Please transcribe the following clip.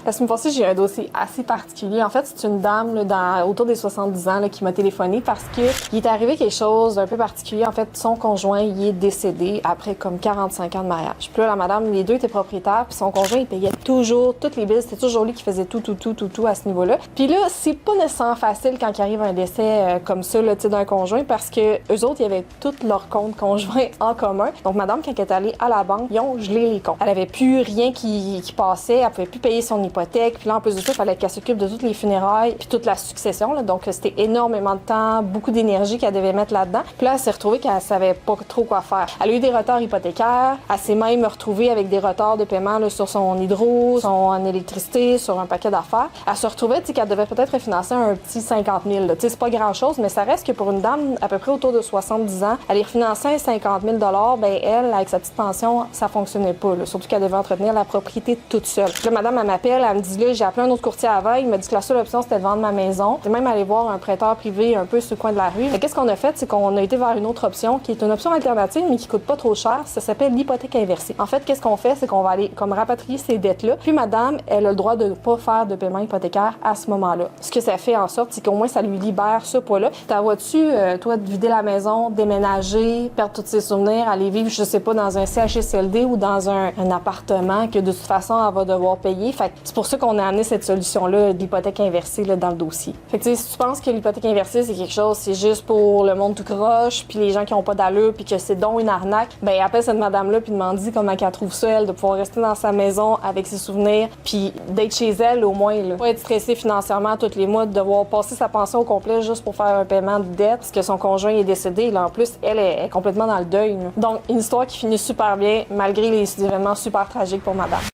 La semaine passée, j'ai eu un dossier assez particulier. En fait, c'est une dame là, autour des 70 ans là, qui m'a téléphoné parce que il est arrivé quelque chose d'un peu particulier. En fait, son conjoint il est décédé après comme 45 ans de mariage. Puis là, la madame, les deux étaient propriétaires, puis son conjoint, il payait toujours toutes les billes. C'était toujours lui qui faisait tout à ce niveau-là. Puis là, c'est pas nécessairement facile quand il arrive un décès comme ça, là, d'un conjoint, parce que eux autres, ils avaient tous leurs comptes conjoints en commun. Donc, madame, quand elle est allée à la banque, ils ont gelé les comptes. Elle avait plus rien qui passait, elle pouvait plus payer son hypothèque. Puis là, en plus de ça, il fallait qu'elle s'occupe de toutes les funérailles puis toute la succession. Là. Donc, c'était énormément de temps, beaucoup d'énergie qu'elle devait mettre là-dedans. Puis là, elle s'est retrouvée qu'elle savait pas trop quoi faire. Elle a eu des retards hypothécaires. Elle s'est même retrouvée avec des retards de paiement là, sur son hydro, son électricité, sur un paquet d'affaires. Elle se retrouvait qu'elle devait peut-être refinancer un petit 50 000. C'est pas grand-chose, mais ça reste que pour une dame à peu près autour de 70 ans, aller refinancer un 50 000 ben elle, avec sa petite pension, ça fonctionnait pas. Là. Surtout qu'elle devait entretenir la propriété toute seule. Là, madame, elle m'appelle, elle me dit là, j'ai appelé un autre courtier avant, il m'a dit que la seule option, c'était de vendre ma maison. J'ai même allé voir un prêteur privé un peu sur le coin de la rue. Qu'est-ce qu'on a fait? C'est qu'on a été vers une autre option, qui est une option alternative, mais qui coûte pas trop cher. Ça s'appelle l'hypothèque inversée. En fait, qu'est-ce qu'on fait? C'est qu'on va aller comme rapatrier ces dettes-là. Puis madame, elle a le droit de ne pas faire de paiement hypothécaire à ce moment-là. Ce que ça fait en sorte, c'est qu'au moins, ça lui libère ce poids-là. T'en vois-tu, toi, de vider la maison, déménager, perdre tous ses souvenirs, aller vivre, je sais pas, dans un CHSLD ou dans un appartement que de toute façon, elle va devoir payer. Fait que c'est pour ça qu'on a amené cette solution-là d'hypothèque inversée là, dans le dossier. Fait que tu sais, si tu penses que l'hypothèque inversée, c'est quelque chose, c'est juste pour le monde tout croche, puis les gens qui ont pas d'allure, puis que c'est donc une arnaque, ben appelle cette madame-là puis demande-lui comment qu'elle trouve ça, elle, de pouvoir rester dans sa maison avec ses souvenirs, puis d'être chez elle au moins, là. Pas être stressée financièrement tous les mois, de devoir passer sa pension au complet juste pour faire un paiement de dette, parce que son conjoint est décédé. Là, en plus, elle est complètement dans le deuil. Là. Donc, une histoire qui finit super bien, malgré les événements super tragiques pour madame.